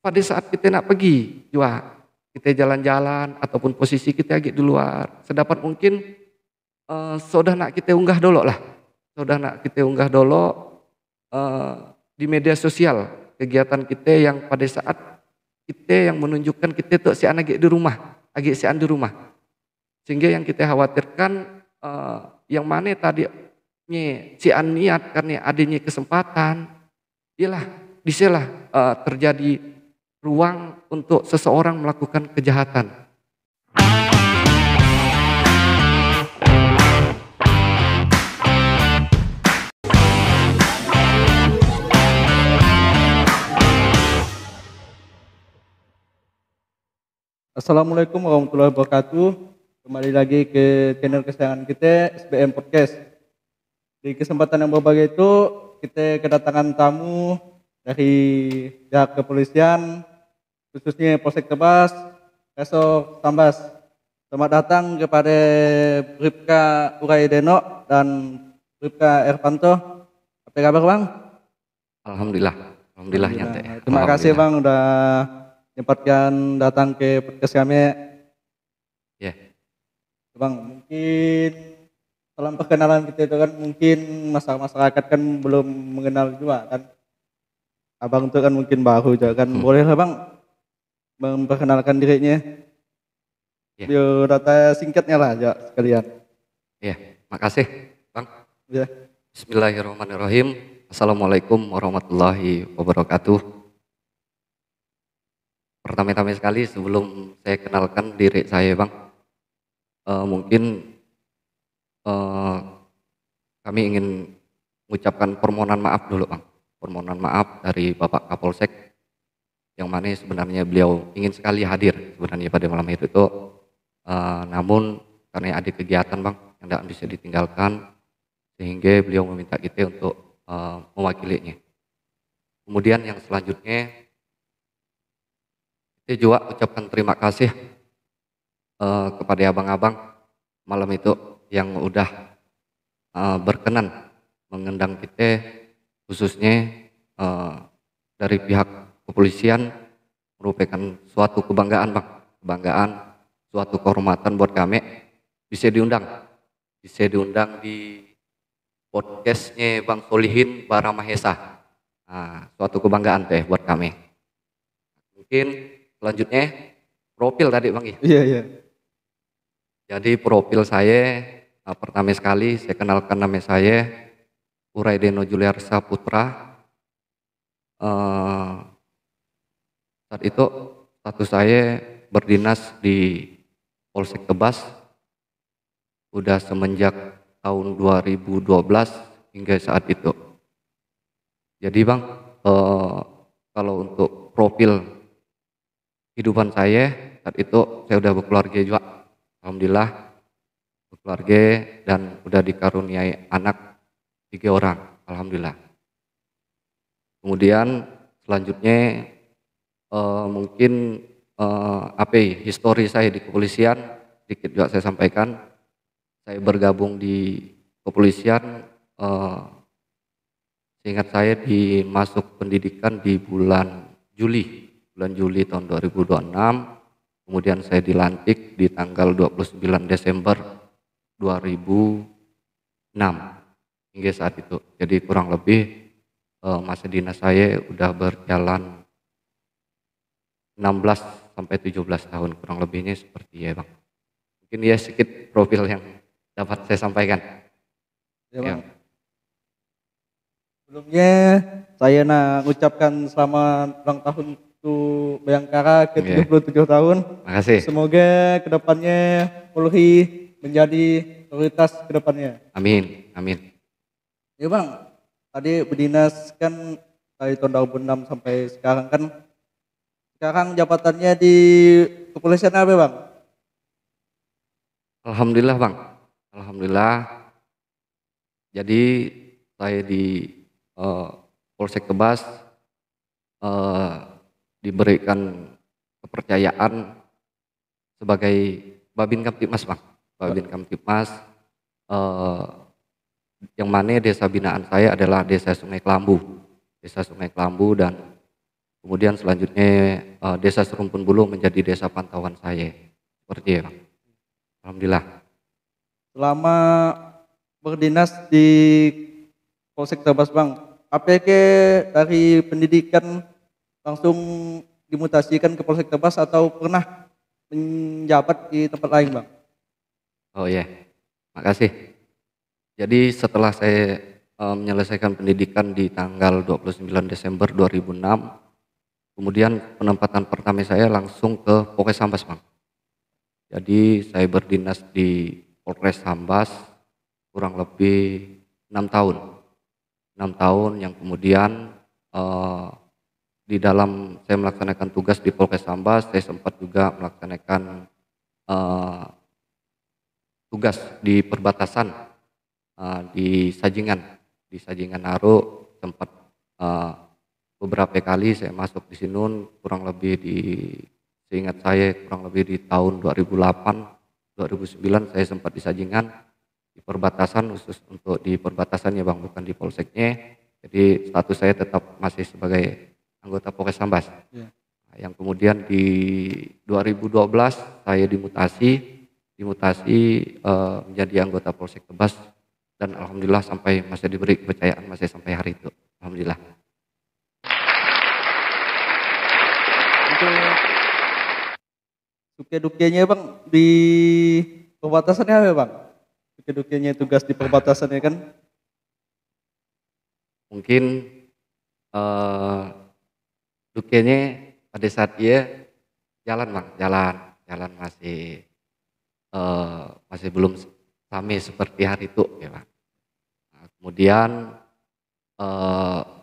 pada saat kita nak pergi juga, kita jalan-jalan ataupun posisi kita lagi di luar, sedapat mungkin sudah nak kita unggah dulu lah, sudah nak kita unggah dulu di media sosial kegiatan kita yang pada saat kita yang menunjukkan kita tuh si anak di rumah, lagi si di rumah, sehingga yang kita khawatirkan yang mana tadi si an niat karena adanya kesempatan, ialah disitulah terjadi ruang untuk seseorang melakukan kejahatan. Assalamualaikum warahmatullahi wabarakatuh. Kembali lagi ke channel kesayangan kita, SBM Podcast. Di kesempatan yang berbahagia itu, kita kedatangan tamu dari pihak kepolisian, khususnya Polsek Tebas, Resor Sambas. Selamat datang kepada Bribka Uraideno dan Bribka Ervanto. Apa kabar Bang? Alhamdulillah nyantai. Terima kasih Bang udah menyempatkan datang ke podcast kami. Ya. Bang, mungkin dalam perkenalan kita itu kan mungkin masyarakat kan belum mengenal juga kan. Abang itu kan mungkin baru juga kan. Boleh lah Bang memperkenalkan dirinya. Ya. Biodata singkatnya lah aja sekalian. Ya, makasih Bang. Ya. Bismillahirrahmanirrahim. Assalamualaikum warahmatullahi wabarakatuh. Pertama-tama sekali sebelum saya kenalkan diri saya Bang, mungkin kami ingin mengucapkan permohonan maaf dulu Bang. Permohonan maaf dari Bapak Kapolsek, yang mana sebenarnya beliau ingin sekali hadir sebenarnya pada malam itu, namun karena ada kegiatan Bang yang tidak bisa ditinggalkan, sehingga beliau meminta kita untuk mewakilinya. Kemudian yang selanjutnya, saya juga ucapkan terima kasih kepada abang-abang malam itu yang udah berkenan mengundang kita, khususnya dari pihak kepolisian, merupakan suatu kebanggaan Bang, suatu kehormatan buat kami bisa diundang di podcastnya Bang Solihin Baramahesa. Suatu kebanggaan teh buat kami. Mungkin selanjutnya profil tadi Bang. Iya. Jadi profil saya, pertama sekali saya kenalkan nama saya Uraideno Juliarsa Putra. Saat itu status saya berdinas di Polsek Tebas udah semenjak tahun 2012 hingga saat itu. Jadi Bang, kalau untuk profil kehidupan saya saat itu, saya udah berkeluarga juga, alhamdulillah berkeluarga dan udah dikaruniai anak 3 orang, alhamdulillah. Kemudian selanjutnya mungkin histori saya di kepolisian sedikit juga saya sampaikan. Saya bergabung di kepolisian, seingat saya masuk pendidikan di bulan Juli tahun 2026, kemudian saya dilantik di tanggal 29 Desember 2006 hingga saat itu. Jadi kurang lebih masa dinas saya udah berjalan 16 sampai 17 tahun, kurang lebihnya seperti ya Bang. Mungkin ya sedikit profil yang dapat saya sampaikan. Ya Bang. Sebelumnya saya mengucapkan selamat ulang tahun untuk Bayangkara ke 77 tahun. Makasih. Semoga kedepannya Polri menjadi prioritas kedepannya. Amin. Ya Bang, tadi berdinas kan dari tahun 2006 sampai sekarang kan. Sekarang jabatannya di kepolisian apa Bang? Alhamdulillah Bang, alhamdulillah. Jadi saya di Polsek Tebas diberikan kepercayaan sebagai Babin Kamtibmas Bang. Babin Kamtibmas yang mana desa binaan saya adalah Desa Sungai Kelambu dan Kemudian selanjutnya Desa Serumpun Bulu menjadi desa pantauan saya. Seperti itu, Bang. Alhamdulillah. Selama berdinas di Polsek Tebas Bang, apakah dari pendidikan langsung dimutasikan ke Polsek Tebas atau pernah menjabat di tempat lain Bang? Oh iya, makasih. Jadi setelah saya menyelesaikan pendidikan di tanggal 29 Desember 2006, kemudian penempatan pertama saya langsung ke Polres Sambas, Bang. Jadi saya berdinas di Polres Sambas kurang lebih 6 tahun. 6 tahun yang kemudian eh, di dalam saya melaksanakan tugas di Polres Sambas, saya sempat juga melaksanakan eh, tugas di perbatasan di Sajingan. Di Sajingan Naro sempat eh, beberapa kali saya masuk di Sinun, kurang lebih di seingat saya kurang lebih di tahun 2008, 2009 saya sempat di Sajingan di perbatasan, khusus untuk di perbatasan ya Bang, bukan di polseknya. Jadi status saya tetap masih sebagai anggota Polres Sambas. Ya. Yang kemudian di 2012 saya dimutasi menjadi anggota Polsek Tebas, dan alhamdulillah sampai masih diberi kepercayaan masih sampai hari itu. Alhamdulillah. Untuk suka dukanya Bang di perbatasannya apa Bang? Suka dukanya tugas di perbatasannya kan? Mungkin eh, dukanya pada saat dia jalan Bang, jalan masih belum sami seperti hari itu ya Bang. Nah, kemudian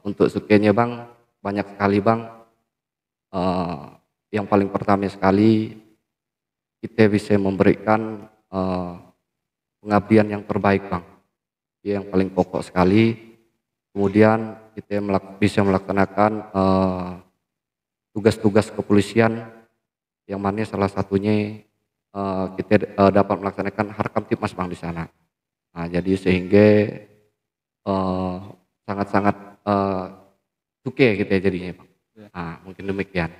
untuk sukanya Bang banyak sekali Bang. Eh, yang paling pertama sekali kita bisa memberikan pengabdian yang terbaik Bang. Yang paling pokok sekali. Kemudian kita bisa melaksanakan tugas-tugas kepolisian yang mana salah satunya kita dapat melaksanakan Harkam Tipmas Bang di sana. Nah, jadi sehingga sangat-sangat suka kita jadinya Bang. Ya. Nah, mungkin demikian.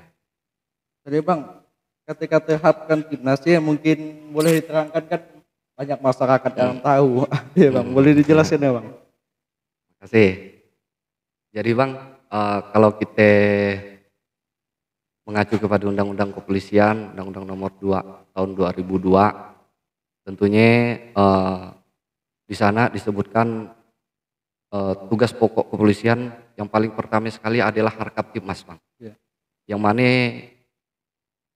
Jadi Bang, kata-kata Harkam Tipnas ya mungkin boleh diterangkan kan banyak masyarakat yang tahu. Ya Bang, boleh dijelaskan ya Bang? Terima kasih. Jadi Bang, kalau kita mengacu kepada Undang-Undang Kepolisian, Undang-Undang Nomor 2 Tahun 2002, tentunya di sana disebutkan tugas pokok kepolisian yang paling pertama sekali adalah Harkam Tipmas, Bang. Ya. Yang mana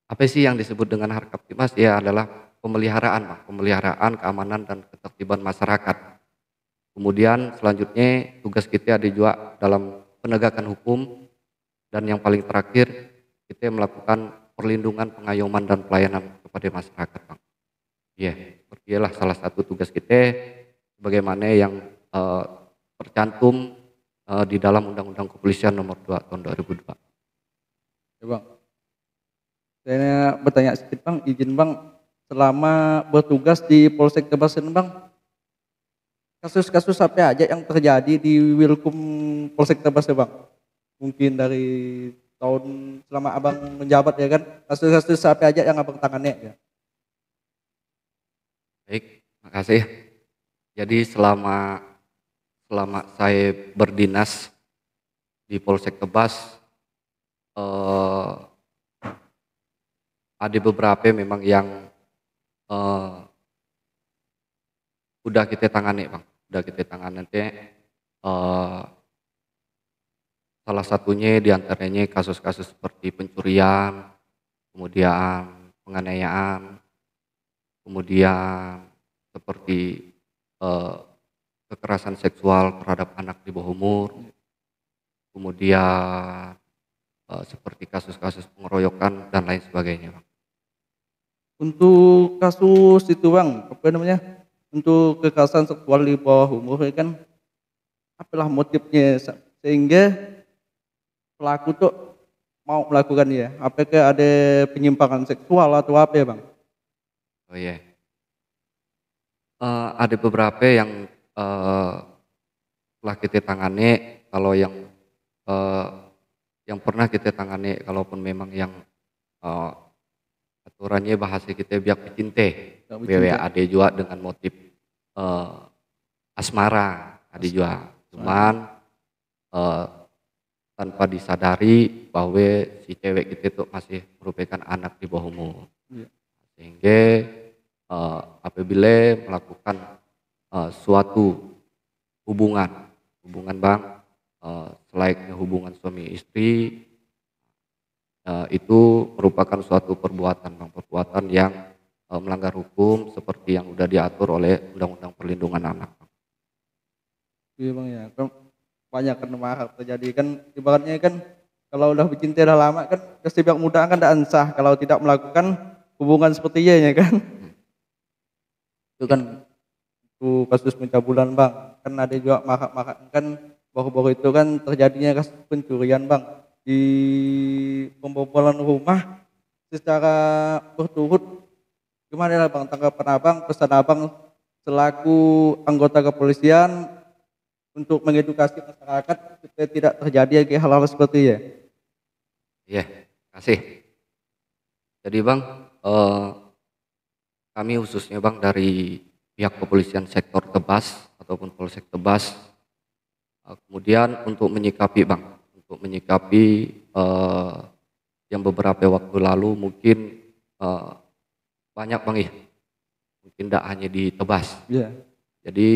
apa sih yang disebut dengan Harkam Tipmas? Ya adalah pemeliharaan, Bang, pemeliharaan keamanan dan ketertiban masyarakat. Kemudian selanjutnya tugas kita ada juga dalam penegakan hukum, dan yang paling terakhir kita melakukan perlindungan, pengayoman dan pelayanan kepada masyarakat, Bang. Iya, seperti itulah salah satu tugas kita bagaimana yang tercantum di dalam Undang-Undang Kepolisian Nomor 2 Tahun 2002. Ya Bang, saya bertanya sedikit Bang, izin Bang, selama bertugas di Polsek Tebas ini Bang, kasus-kasus apa aja yang terjadi di Wilkum Polsek Tebas ya Bang? Mungkin dari tahun selama Abang menjabat ya kan, kasus-kasus apa aja yang Abang tangani ya? Baik, makasih. Jadi selama saya berdinas di Polsek Tebas, ada beberapa memang yang udah kita tangani, Bang. Udah kita tangani nanti. Salah satunya diantaranya kasus-kasus seperti pencurian, kemudian penganiayaan, kemudian seperti kekerasan seksual terhadap anak di bawah umur, kemudian seperti kasus-kasus pengeroyokan dan lain sebagainya, Bang. Untuk kasus itu Bang, apa namanya? Untuk kekerasan seksual di bawah umur ya kan, apalah motifnya sehingga pelaku tuh mau melakukan ya? Apakah ada penyimpangan seksual atau apa ya Bang? Oh iya. Ada beberapa yang telah kita tangani. Kalau yang yang pernah kita tangani kalaupun memang yang eh, aturannya bahasa kita biak picinte, Nggak wewe bercinta. ade juga dengan motif eh, asmara, ade juga. Soalnya, Cuman eh, tanpa disadari bahwa si cewek kita itu masih merupakan anak di bawah umur. iya, Sehingga apabila melakukan suatu hubungan, hubungan bang, selayaknya hubungan suami istri, itu merupakan suatu perbuatan bang, perbuatan yang melanggar hukum seperti yang sudah diatur oleh Undang-Undang Perlindungan Anak. iya bang ya. Kan banyak kan mahal terjadi kan ibaratnya kan kalau udah bercinta udah lama kan pasti pihak muda kan tidak ansah kalau tidak melakukan hubungan seperti ya kan. Hmm, Itu ya, kan itu kasus pencabulan bang. Kan ada juga mahal kan baru-baru itu kan terjadinya kasus pencurian bang di pembobolan rumah secara berturut. Gimana lah bang tanggapan abang, pesan abang selaku anggota kepolisian untuk mengedukasi masyarakat supaya tidak terjadi lagi hal-hal seperti ya. ya, kasih. Jadi bang, eh, kami khususnya bang dari pihak kepolisian sektor Tebas ataupun Polsek Tebas, kemudian untuk menyikapi bang, untuk menyikapi eh, yang beberapa waktu lalu mungkin eh, banyak bang ya, mungkin tidak hanya di Tebas. Iya. Jadi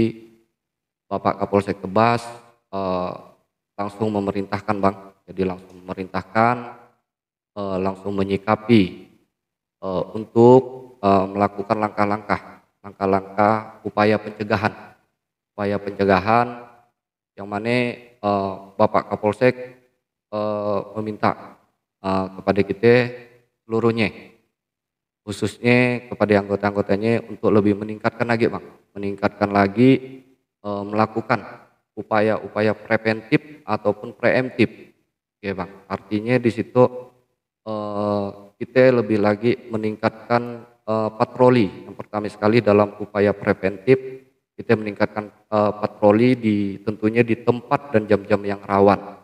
Bapak Kapolsek Tebas eh, langsung memerintahkan bang, jadi langsung memerintahkan, langsung menyikapi untuk melakukan langkah-langkah upaya pencegahan yang mana Bapak Kapolsek meminta kepada kita seluruhnya, khususnya kepada anggota-anggotanya untuk lebih meningkatkan lagi bang, meningkatkan lagi melakukan upaya-upaya preventif ataupun preemptif, ya bang. Artinya di situ kita lebih lagi meningkatkan patroli. Yang pertama sekali dalam upaya preventif kita meningkatkan patroli tentunya di tempat dan jam-jam yang rawan.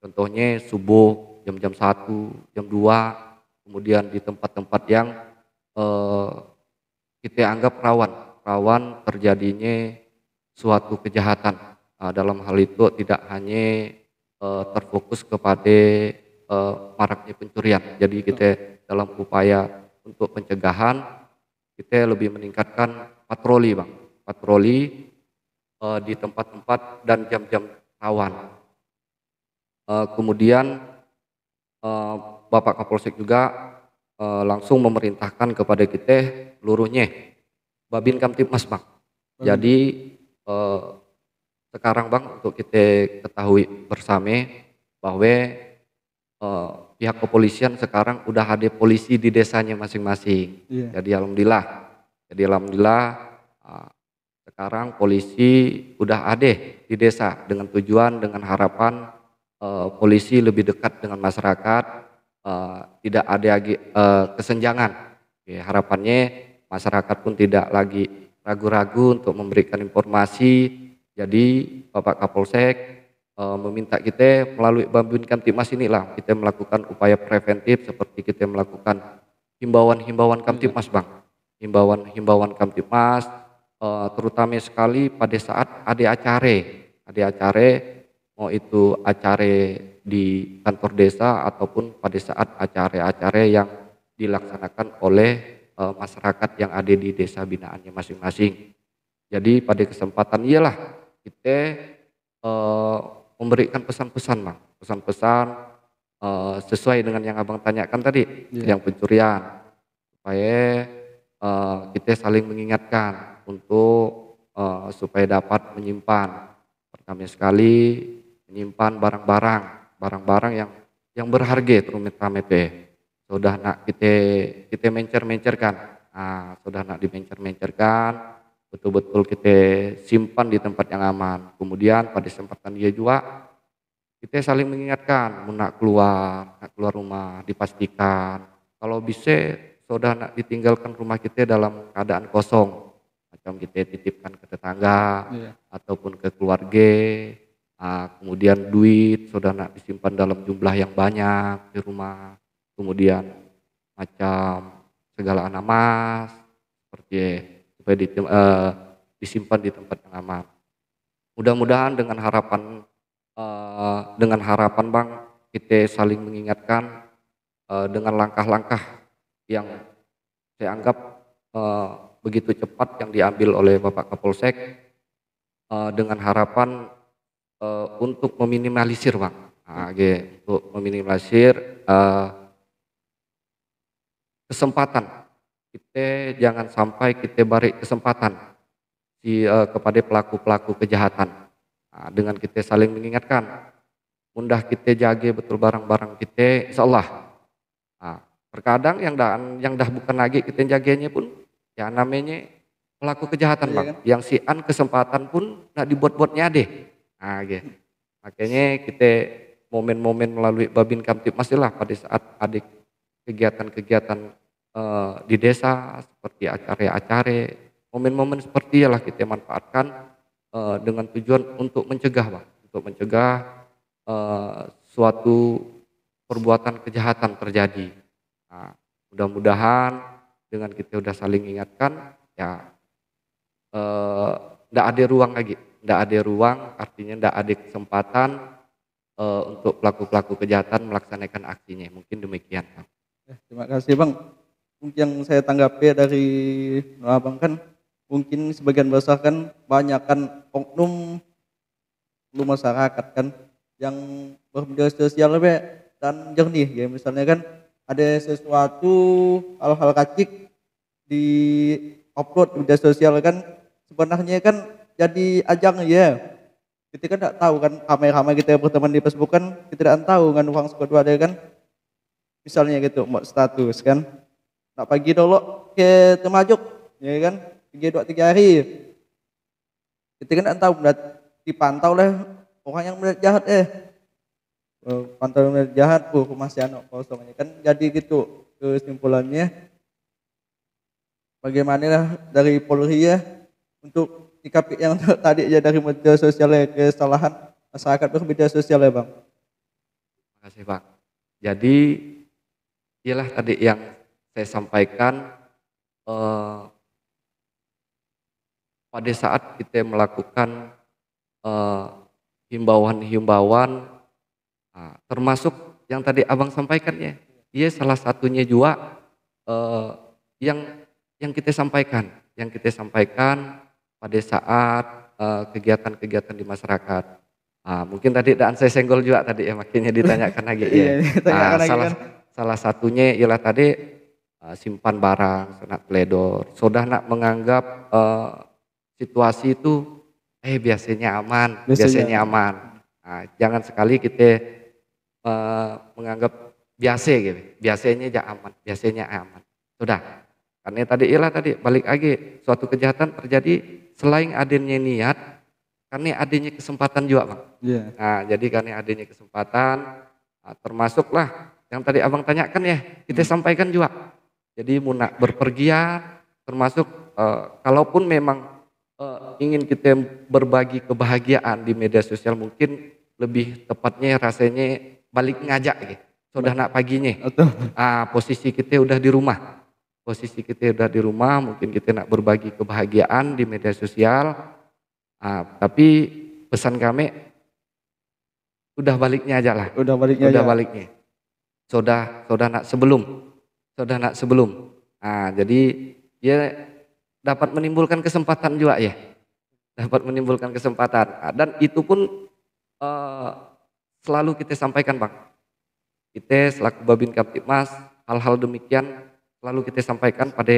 Contohnya subuh jam-jam 1, jam 2, kemudian di tempat-tempat yang eh, kita anggap rawan terjadinya suatu kejahatan. Dalam hal itu tidak hanya terfokus kepada maraknya pencurian. Jadi kita dalam upaya untuk pencegahan kita lebih meningkatkan patroli bang, patroli di tempat-tempat dan jam-jam rawan. Kemudian eh, Bapak Kapolsek juga langsung memerintahkan kepada kita seluruhnya Babin Kamtibmas bang. Jadi eh, sekarang bang untuk kita ketahui bersama bahwa pihak kepolisian sekarang udah ada polisi di desanya masing-masing. Iya. Jadi alhamdulillah eh, sekarang polisi udah ada di desa dengan tujuan dengan harapan polisi lebih dekat dengan masyarakat, tidak ada lagi kesenjangan. Ya, harapannya masyarakat pun tidak lagi ragu-ragu untuk memberikan informasi. Jadi Bapak Kapolsek meminta kita melalui Babin Kamtibmas inilah kita melakukan upaya preventif seperti kita melakukan himbauan-himbauan Kamtibmas bang, himbauan-himbauan Kamtibmas terutama sekali pada saat ada acara mau itu acara di kantor desa ataupun pada saat acara-acara yang dilaksanakan oleh masyarakat yang ada di desa binaannya masing-masing. Jadi pada kesempatan iyalah kita eh, memberikan pesan-pesan bang, pesan-pesan sesuai dengan yang abang tanyakan tadi, Iya. yang pencurian, supaya kita saling mengingatkan untuk supaya dapat menyimpan, pertama sekali menyimpan barang-barang yang berharga terutama itu sudah nak kita mencer-mencerkan, sudah nak dimencer-mencerkan, betul-betul kita simpan di tempat yang aman. Kemudian pada kesempatan dia juga kita saling mengingatkan, nak keluar rumah dipastikan kalau bisa sudah nak ditinggalkan rumah kita dalam keadaan kosong, macam kita titipkan ke tetangga Iya. ataupun ke keluarga, Kemudian duit sudah nak disimpan dalam jumlah yang banyak di rumah, kemudian macam segala emas seperti supaya disimpan di tempat yang aman. Mudah-mudahan dengan harapan Bang, kita saling mengingatkan dengan langkah-langkah yang saya anggap eh, begitu cepat yang diambil oleh Bapak Kapolsek, dengan harapan untuk meminimalisir Bang, untuk meminimalisir kesempatan. Kita jangan sampai kita beri kesempatan kepada pelaku-pelaku kejahatan. Dengan kita saling mengingatkan, mudah kita jaga betul barang-barang kita, insya Allah. Terkadang yang dah bukan lagi kita jaganya pun, ya namanya pelaku kejahatan Iya Bang. kan? Yang sian kesempatan pun nak dibuat-buatnya deh. Gitu. Makanya kita momen-momen melalui Babin Kamtipmas lah pada saat ada kegiatan-kegiatan di desa seperti acara-acara, momen-momen seperti ialah kita manfaatkan dengan tujuan untuk mencegah Bang, untuk mencegah suatu perbuatan kejahatan terjadi. Mudah-mudahan dengan kita udah saling ingatkan, ya ndak ada ruang lagi, ndak ada ruang, artinya ndak ada kesempatan untuk pelaku-pelaku kejahatan melaksanakan aksinya. Mungkin demikian Bang. Terima kasih Bang. Mungkin yang saya tanggapi dari Abang kan, mungkin sebagian besar kan banyak kan oknum masyarakat kan yang bermedia sosial dan jernih ya, misalnya kan ada sesuatu hal-hal kacik di upload di media sosial kan, sebenarnya kan jadi ajang ya, kita kan tidak tahu kan, ramai-ramai kita berteman di Facebook kan, kita tidak tahu kan uang sekedua ada kan, misalnya gitu mau status kan, nak pagi dulu ke Temajuk ya kan, 3 2 3 hari kita kan tidak tahu, dipantau lah orang yang melihat jahat pantau melihat jahat, masih anak kosong kan, jadi gitu kesimpulannya. Bagaimana lah dari Polri ya untuk sikapi yang tadi aja dari media sosial ya, kesalahan masyarakat bermedia sosial ya Bang. Terima kasih Bang. Jadi ialah tadi yang saya sampaikan, pada saat kita melakukan himbauan-himbauan, termasuk yang tadi Abang sampaikan ya, iya salah satunya juga yang kita sampaikan, pada saat kegiatan-kegiatan di masyarakat. Mungkin tadi dan saya senggol juga tadi ya, makanya ditanyakan lagi ya. Iya, ditanyakan lagi kan. Salah satunya ialah tadi simpan barang, nak teledor, sudah nak menganggap situasi itu biasanya aman, biasanya aman. Jangan sekali kita menganggap biasa gitu, biasanya aman. Sudah. Karena tadi balik lagi, suatu kejahatan terjadi selain adanya niat, karena adanya kesempatan juga Bang. Yeah. Jadi karena adanya kesempatan, termasuklah yang tadi Abang tanyakan ya, kita sampaikan juga. Jadi munak berpergian, termasuk kalaupun memang ingin kita berbagi kebahagiaan di media sosial, mungkin lebih tepatnya rasanya balik ngajak gitu. Sudah nak paginya, posisi kita udah di rumah. Mungkin kita nak berbagi kebahagiaan di media sosial, tapi pesan kami udah baliknya aja lah. Udah baliknya. Sudah nak sebelum. Jadi ya dapat menimbulkan kesempatan juga ya. Dan itu pun selalu kita sampaikan Bang. Kita selaku Babin Kamtipmas, hal-hal demikian selalu kita sampaikan pada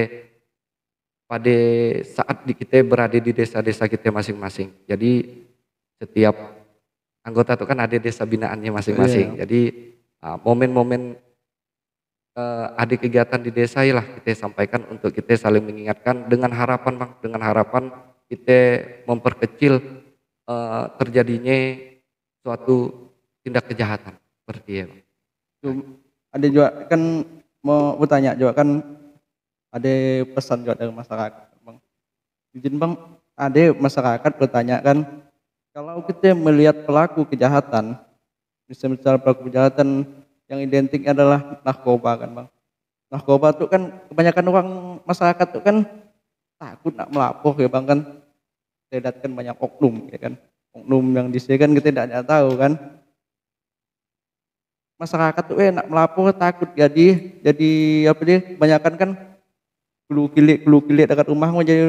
saat kita berada di desa-desa kita masing-masing. Jadi setiap anggota itu kan ada desa binaannya masing-masing. Jadi momen-momen ada kegiatan di desa lah kita sampaikan untuk kita saling mengingatkan dengan harapan Bang, kita memperkecil terjadinya suatu tindak kejahatan seperti itu. Ada juga kan mau bertanya juga kan, ada pesan juga dari masyarakat Bang. Izin Bang, ada masyarakat bertanya kan Kalau kita melihat pelaku kejahatan, misal pelaku kejahatan yang identik adalah narkoba kan bang. Narkoba tuh kan kebanyakan orang masyarakat tuh kan takut nak melapor ya bang kan. Saya lihat kan banyak oknum ya kan. Oknum yang di sini kan kita tidak tahu kan. Masyarakat tuh nak melapor takut jadi apa dia kebanyakan kan kelu kilik dekat rumah mau jadi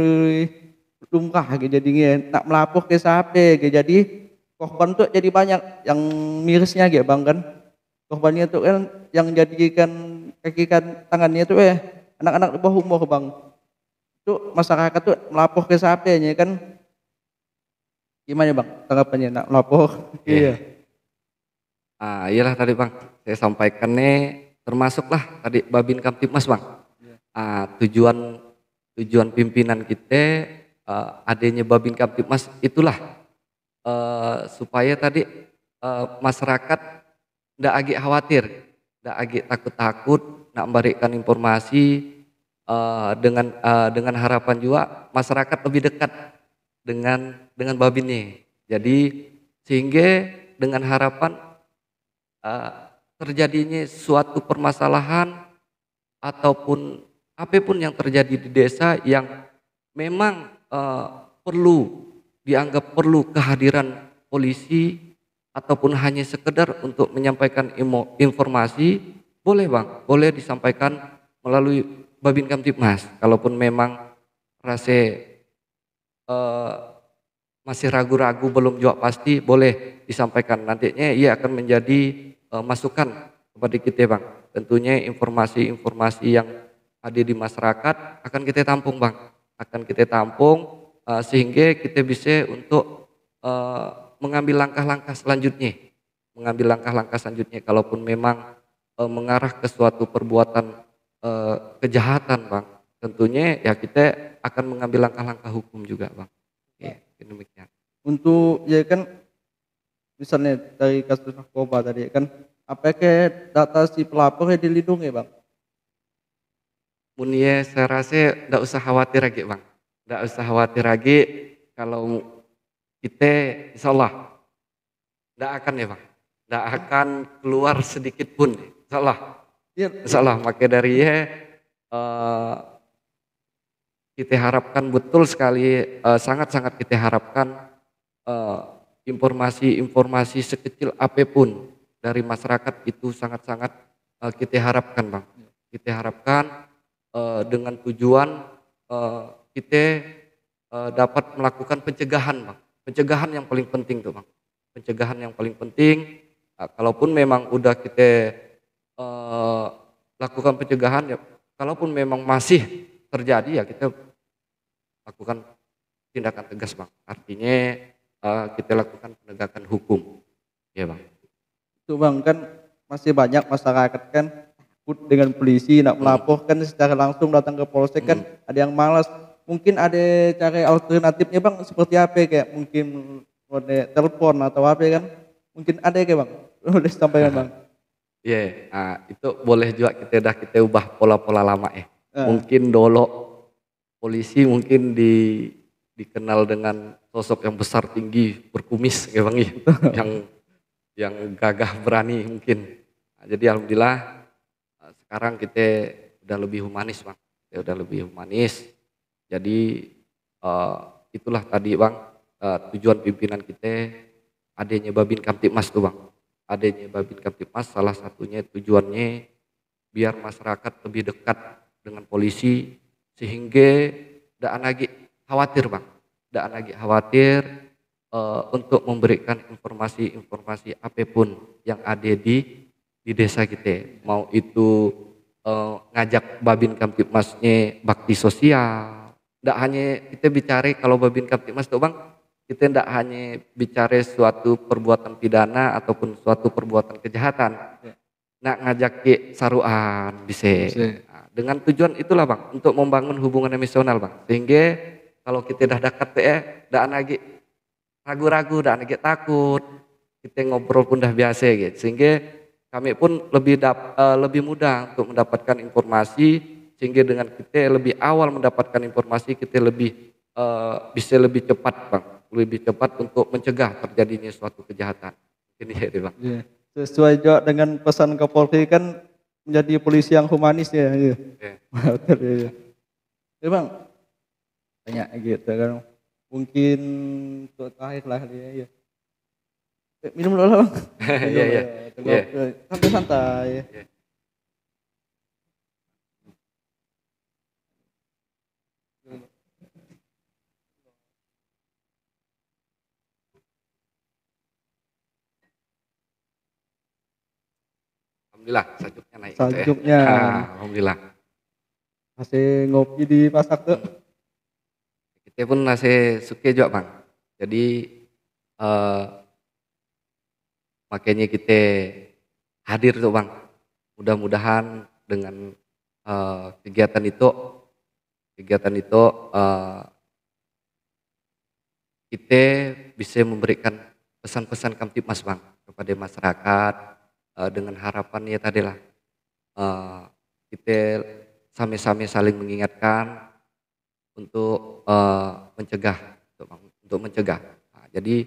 lumrah gitu jadinya nak melapor ke siapa gitu. Jadi korban tuh jadi banyak yang mirisnya gitu bang kan. Korbannya tuh kan yang jadikan kaki tangannya tuh anak-anak di bawah umur bang. Itu masyarakat tuh melapor ke siapa ya kan. Gimana bang tanggapannya nak melapor? Iya. Iyalah tadi bang, saya sampaikan nih termasuklah tadi Babin Kamtibmas bang. Tujuan pimpinan kita adanya Babin Kamtibmas itulah supaya tadi masyarakat ndak agak khawatir, ndak agak takut-takut, nak memberikan informasi dengan harapan juga masyarakat lebih dekat dengan Babinnya. Jadi sehingga dengan harapan terjadinya suatu permasalahan ataupun apapun yang terjadi di desa yang memang dianggap perlu kehadiran polisi ataupun hanya sekedar untuk menyampaikan informasi, boleh bang, boleh disampaikan melalui Babin Kamtibmas. Kalaupun memang rasa masih ragu-ragu belum jawab pasti, boleh disampaikan, nantinya ia akan menjadi masukan kepada kita bang. Tentunya informasi-informasi yang ada di masyarakat akan kita tampung bang, akan kita tampung sehingga kita bisa untuk mengambil langkah-langkah selanjutnya, kalaupun memang mengarah ke suatu perbuatan kejahatan bang, tentunya ya kita akan mengambil langkah-langkah hukum juga bang. Ya, demikian. Untuk ya kan misalnya dari kasus narkoba tadi kan, apakah data si pelapor ya dilindungi bang? Munia saya rasa tidak usah khawatir lagi bang, tidak usah khawatir lagi kalau kita insya Allah tidak akan ya bang, tidak akan keluar sedikit pun insya Allah. Ya. Insya Allah, maka dari kita harapkan betul sekali, sangat-sangat kita harapkan informasi-informasi sekecil apapun dari masyarakat itu sangat-sangat kita harapkan bang. Kita harapkan dengan tujuan kita dapat melakukan pencegahan bang. Pencegahan yang paling penting tuh bang. Pencegahan yang paling penting. Kalaupun memang udah kita lakukan pencegahan ya, kalaupun memang masih terjadi ya kita lakukan tindakan tegas bang. Artinya kita lakukan penegakan hukum, ya bang. Itu bang kan masih banyak masyarakat kan takut dengan polisi nak melaporkan secara langsung datang ke polsek kan, ada yang malas. Mungkin ada cara alternatifnya bang seperti apa kayak mungkin kode telepon atau apa kan? Mungkin ada kayak bang, boleh sampaikan bang. Iya, itu boleh juga kita ubah pola-pola lama ya. Mungkin dulu polisi mungkin dikenal dengan sosok yang besar tinggi berkumis kayak bang, yang gagah berani mungkin. Jadi alhamdulillah sekarang kita udah lebih humanis bang, Jadi itulah tadi bang tujuan pimpinan kita adanya Babin Kamtibmas tuh bang. Adanya Babin Kamtibmas salah satunya tujuannya biar masyarakat lebih dekat dengan polisi sehingga tidak lagi khawatir bang, untuk memberikan informasi apapun yang ada di desa kita, mau itu ngajak Babin Kamtibmasnya bakti sosial. Tidak hanya kita bicara kalau Babin Kamtibmas tuh bang, kita tidak hanya bicara suatu perbuatan pidana ataupun suatu perbuatan kejahatan. Nak ngajak ke saruan bisa. Nah, dengan tujuan itulah bang, untuk membangun hubungan emosional bang, sehingga kalau kita dah dekat tidak lagi ragu-ragu, tidak lagi takut, kita ngobrol pun dah biasa gitu, sehingga kami pun lebih mudah untuk mendapatkan informasi, sehingga dengan kita lebih awal mendapatkan informasi kita lebih bisa lebih cepat bang lebih cepat untuk mencegah terjadinya suatu kejahatan. Ini ya deh Bang. Iya. Sesuai juga dengan pesan Kapolri kan menjadi polisi yang humanis ya. Iya. Oke. Betul, iya. Ya Bang, tanya gitu kan. Mungkin untuk terakhir lah dia ya. Minum dulu lah Bang. Iya iya. Iya. Santai-santai. Iya. Alhamdulillah sajuknya naik gitu ya. Sajuknya. Alhamdulillah. Masih ngopi di pasak tuh. Kita pun masih suka juga Bang. Jadi makanya kita hadir tuh Bang. Mudah-mudahan dengan kegiatan itu kita bisa memberikan pesan-pesan Kamtibmas Bang kepada masyarakat dengan harapannya tadi lah kita sama-sama saling mengingatkan untuk mencegah. Nah, jadi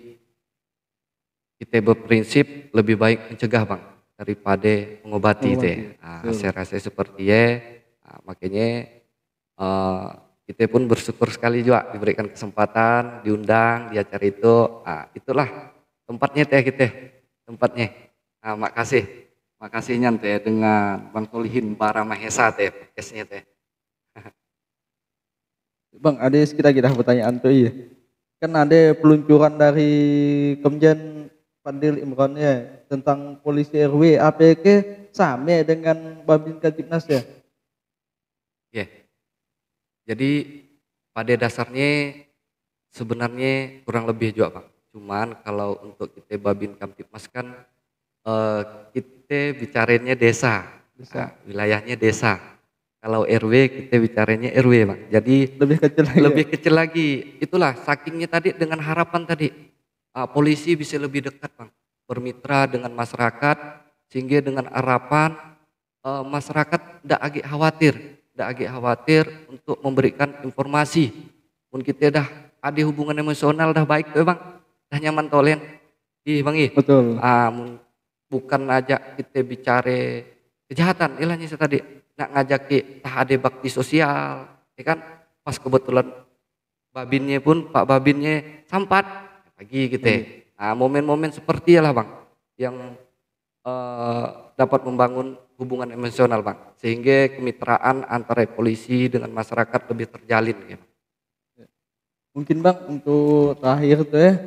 kita berprinsip lebih baik mencegah Bang daripada mengobati itu ya. Nah, saya rasa seperti ya. Nah, makanya kita pun bersyukur sekali juga diberikan kesempatan, diundang di acara itu. Nah, itulah tempatnya teh kita, tempatnya. Nah, makasihnya teh dengan Bang Solihin Bara Mahesa teh, podcastnya teh. Bang, ada sekitar pertanyaan tuh iya. Kan ada peluncuran dari Komjen Fadil Imran ya tentang polisi RW APK sama dengan Babin Kamtibmas ya. Ya. Jadi pada dasarnya sebenarnya kurang lebih juga Bang. Cuman kalau untuk kita Babin Kamtibmas kan kita bicaranya desa. Nah, wilayahnya desa. Kalau RW kita bicaranya RW Bang. Jadi lebih kecil lagi. Itulah sakingnya tadi dengan harapan tadi polisi bisa lebih dekat Bang. Bermitra dengan masyarakat sehingga dengan harapan masyarakat tidak agak khawatir untuk memberikan informasi. Pun kita dah ada hubungan emosional dah baik tuh Bang. Dah nyaman tolen. Ih Bang ih. Betul. Bukan aja kita bicara kejahatan ilahnya saya tadi nak ngajak tak ada bakti sosial ya kan pas kebetulan Pak Babinnya sampat pagi gitu nah momen-momen seperti lah Bang yang dapat membangun hubungan emosional Bang sehingga kemitraan antara polisi dengan masyarakat lebih terjalin gitu. Mungkin Bang untuk terakhir tuh ya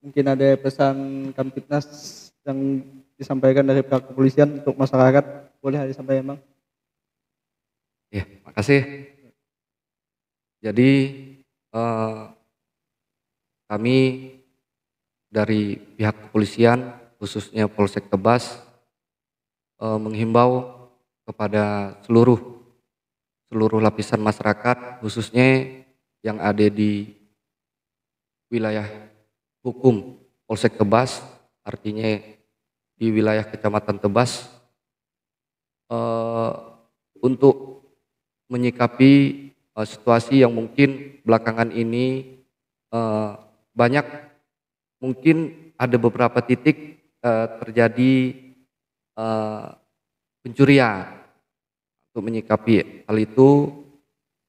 mungkin ada pesan Kamtibmas yang disampaikan dari pihak kepolisian untuk masyarakat, boleh disampaikan Bang? Ya, makasih. Jadi kami dari pihak kepolisian khususnya Polsek Tebas menghimbau kepada seluruh lapisan masyarakat khususnya yang ada di wilayah hukum Polsek Tebas, artinya di wilayah Kecamatan Tebas untuk menyikapi situasi yang mungkin belakangan ini banyak mungkin ada beberapa titik terjadi pencurian. Untuk menyikapi hal itu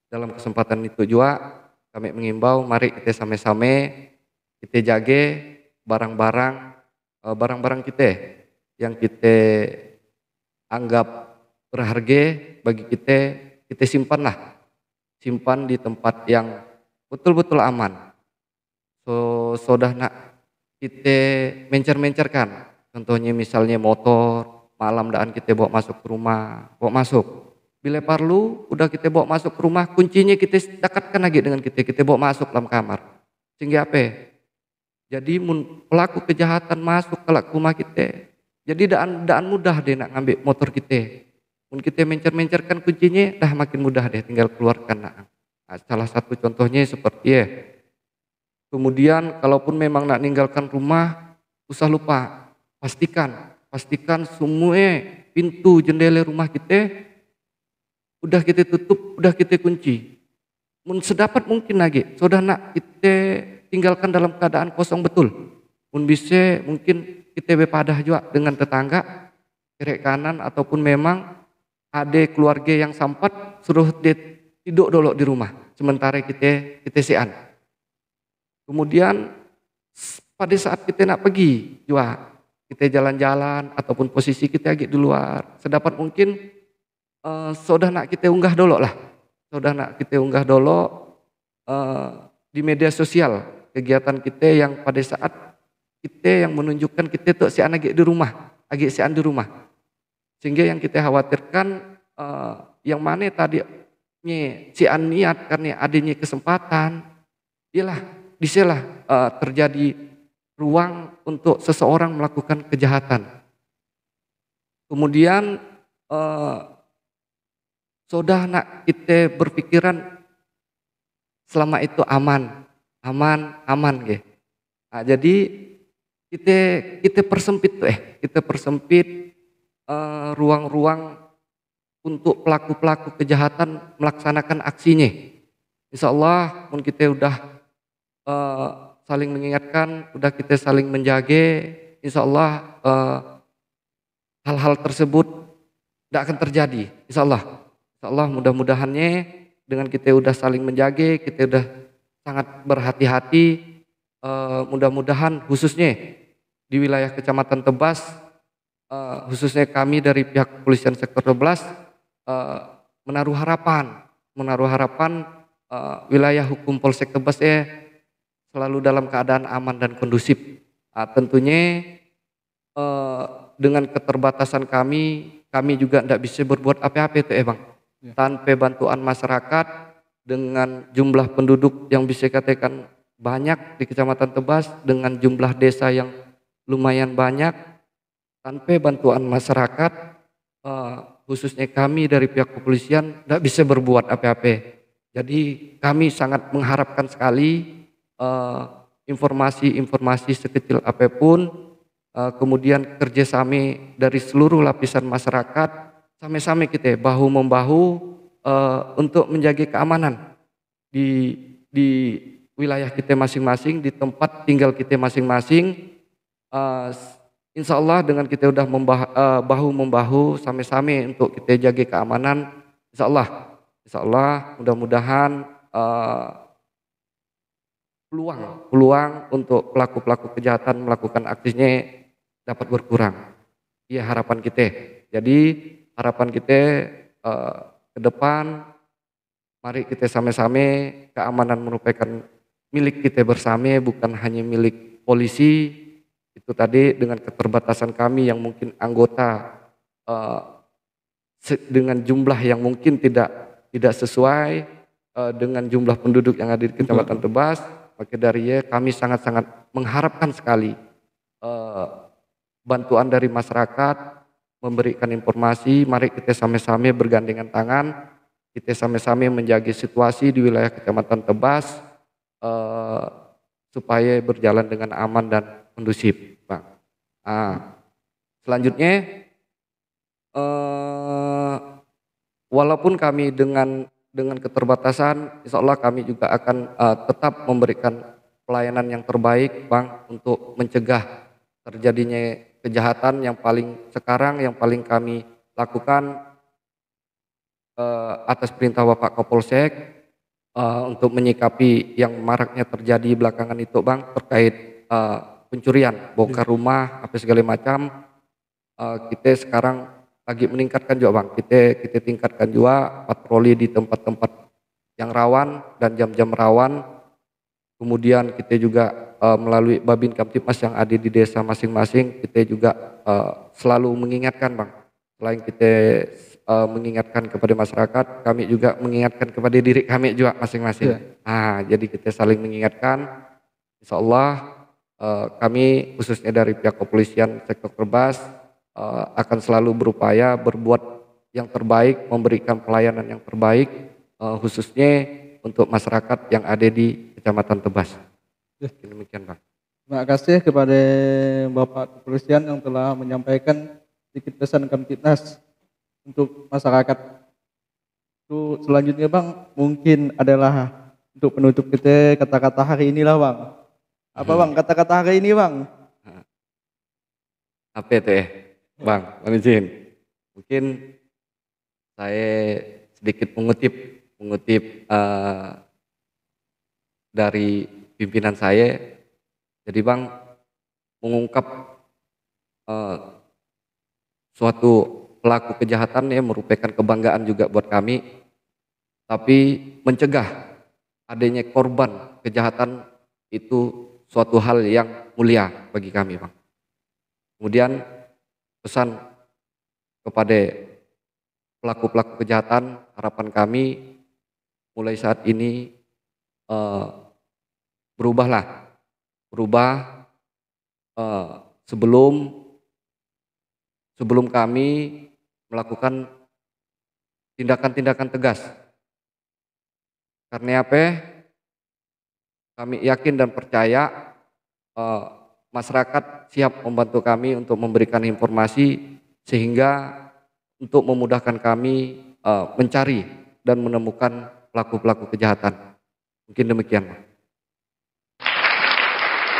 dalam kesempatan itu juga kami mengimbau mari kita sama-sama kita jaga barang-barang kita yang kita anggap berharga bagi kita simpan di tempat yang betul-betul aman. Sudah nak kita mencer-mencerkan, contohnya misalnya motor, malam daan kita bawa masuk ke rumah, bawa masuk. Bila perlu, udah kita bawa masuk ke rumah, kuncinya kita dekatkan lagi dengan kita bawa masuk dalam kamar. Sehingga apa? Jadi pelaku kejahatan masuk ke rumah kita. Jadi daan mudah deh nak ngambil motor kita. Mun kita mencer-mencerkan kuncinya, dah makin mudah deh tinggal keluarkan. Nah, salah satu contohnya seperti ya. Kemudian kalaupun memang nak ninggalkan rumah, usah lupa pastikan semua pintu jendela rumah kita udah kita tutup, udah kita kunci. Mun sedapat mungkin lagi, sudah nak kita tinggalkan dalam keadaan kosong betul. Mun bisa mungkin kita bepadah juga dengan tetangga kiri kanan, ataupun memang ada keluarga yang sampat suruh dia tidur dulu di rumah sementara kita sian. Kemudian pada saat kita nak pergi juga, kita jalan-jalan ataupun posisi kita lagi di luar, sedapat mungkin sudah nak kita unggah dulu lah, sudah nak kita unggah dulu di media sosial kegiatan kita yang pada saat kita yang menunjukkan kita tuh si anak di rumah, agak si di rumah, sehingga yang kita khawatirkan yang mana tadi si an niat karena adanya kesempatan, ialah disitulah terjadi ruang untuk seseorang melakukan kejahatan. Kemudian sudah nak kita berpikiran selama itu aman gitu. Nah, jadi kita persempit ruang-ruang untuk pelaku-pelaku kejahatan melaksanakan aksinya. Insya Allah, mun kita udah saling mengingatkan, udah kita saling menjaga, insya Allah hal-hal tersebut tidak akan terjadi. Insya Allah mudah-mudahannya dengan kita udah saling menjaga, kita udah sangat berhati-hati, mudah-mudahan khususnya di wilayah Kecamatan Tebas, khususnya kami dari pihak kepolisian sektor 12 menaruh harapan wilayah hukum Polsek Tebas selalu dalam keadaan aman dan kondusif. Tentunya dengan keterbatasan kami juga tidak bisa berbuat apa-apa itu Bang. Ya. Tanpa bantuan masyarakat dengan jumlah penduduk yang bisa katakan banyak di Kecamatan Tebas, dengan jumlah desa yang lumayan banyak, tanpa bantuan masyarakat, khususnya kami dari pihak kepolisian tidak bisa berbuat apa-apa. Jadi kami sangat mengharapkan sekali informasi-informasi sekecil apapun, kemudian kerjasama dari seluruh lapisan masyarakat, sama-sama kita bahu-membahu untuk menjaga keamanan di wilayah kita masing-masing, di tempat tinggal kita masing-masing. Insya Allah dengan kita udah bahu-membahu sama-sama untuk kita jaga keamanan, Insya Allah mudah-mudahan peluang untuk pelaku-pelaku kejahatan melakukan aksinya dapat berkurang. Iya harapan kita. Jadi harapan kita ke depan, mari kita sama-sama, keamanan merupakan milik kita bersama, bukan hanya milik polisi. Itu tadi dengan keterbatasan kami yang mungkin anggota dengan jumlah yang mungkin tidak sesuai dengan jumlah penduduk yang ada di Kecamatan Tebas. Maka dari kami sangat-sangat mengharapkan sekali bantuan dari masyarakat, memberikan informasi. Mari kita sama-sama bergandengan tangan, kita sama-sama menjaga situasi di wilayah Kecamatan Tebas supaya berjalan dengan aman dan kondusif, Bang. Selanjutnya, walaupun kami dengan keterbatasan, insya Allah kami juga akan tetap memberikan pelayanan yang terbaik, Bang, untuk mencegah terjadinya kejahatan. Yang paling kami lakukan atas perintah Bapak Kapolsek untuk menyikapi yang maraknya terjadi belakangan itu, Bang, terkait pencurian, bongkar rumah, apa segala macam. Kita sekarang lagi meningkatkan juga, Bang. Kita tingkatkan juga patroli di tempat-tempat yang rawan dan jam-jam rawan. Kemudian kita juga melalui Babin Kamtipmas yang ada di desa masing-masing, kita juga selalu mengingatkan, Bang. Selain kita mengingatkan kepada masyarakat, kami juga mengingatkan kepada diri kami juga masing-masing. Jadi kita saling mengingatkan. Insya Allah kami khususnya dari pihak kepolisian sektor Tebas akan selalu berupaya berbuat yang terbaik, memberikan pelayanan yang terbaik, khususnya untuk masyarakat yang ada di Kecamatan Tebas. Demikian, Pak. Terima kasih kepada Bapak Kepolisian yang telah menyampaikan sedikit pesan Kamtipmas untuk masyarakat. Itu selanjutnya, Bang, mungkin adalah untuk penutup kita kata-kata hari inilah, Bang. Apa Bang kata-kata hari ini Bang? Apa itu ya, Bang? Mohon izin. Mungkin saya sedikit mengutip dari pimpinan saya. Jadi Bang mengungkap eh, suatu pelaku kejahatan yang merupakan kebanggaan juga buat kami, tapi mencegah adanya korban kejahatan itu suatu hal yang mulia bagi kami, Bang. Kemudian pesan kepada pelaku-pelaku kejahatan, harapan kami mulai saat ini eh, berubah eh, sebelum kami melakukan tindakan-tindakan tegas. Karena apa? Kami yakin dan percaya eh, masyarakat siap membantu kami untuk memberikan informasi sehingga untuk memudahkan kami mencari dan menemukan pelaku-pelaku kejahatan. Mungkin demikian, Pak.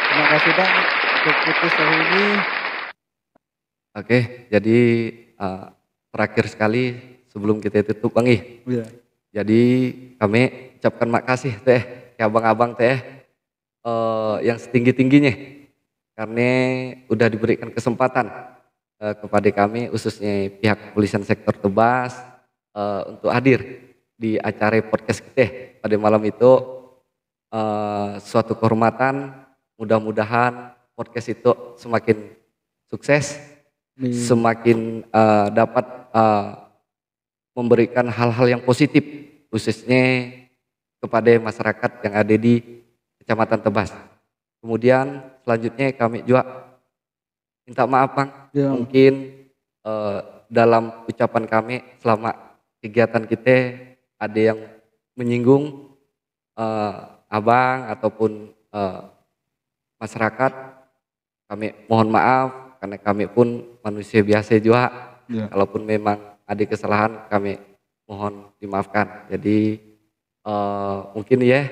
Terima kasih Bang untuk putus hari ini. Oke, jadi terakhir sekali sebelum kita tutup Bang Ih. Iya. Jadi kami ucapkan makasih teh ke abang-abang teh yang setinggi-tingginya karena udah diberikan kesempatan kepada kami khususnya pihak kepolisian sektor Tebas untuk hadir di acara podcast kita pada malam itu. Suatu kehormatan, mudah-mudahan podcast itu semakin sukses, semakin dapat memberikan hal-hal yang positif khususnya kepada masyarakat yang ada di Kecamatan Tebas. Kemudian selanjutnya kami juga minta maaf Bang, Ya. mungkin dalam ucapan kami selama kegiatan kita ada yang menyinggung abang ataupun masyarakat. Kami mohon maaf karena kami pun manusia biasa juga. Ya. Kalaupun memang ada kesalahan kami mohon dimaafkan. Jadi mungkin ya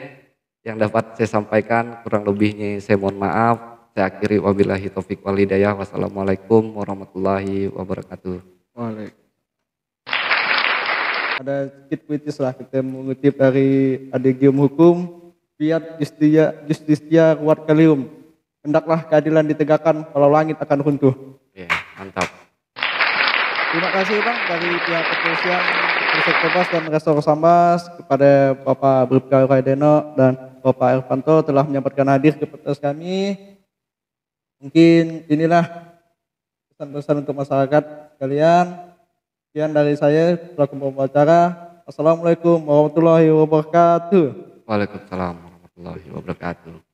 yang dapat saya sampaikan, kurang lebihnya saya mohon maaf. Saya akhiri wabillahi taufik wal hidayah. Wassalamualaikum warahmatullahi wabarakatuh. Waalaikumsalam. Ada sedikit kritis lah kita mengutip dari Adegium Hukum, biar justistia kuat kalium, hendaklah keadilan ditegakkan walau langit akan runtuh. Ya, mantap. Terima kasih Bang dari pihak kepolisian Polsek Tebas dan Resor Sambas kepada Bapak Bribka Raideno dan Bapak Irvanto telah menyempatkan hadir ke podcast kami. Mungkin inilah pesan-pesan untuk masyarakat sekalian. Sekian dari saya selaku pembicara. Assalamualaikum warahmatullahi wabarakatuh. Waalaikumsalam warahmatullahi wabarakatuh.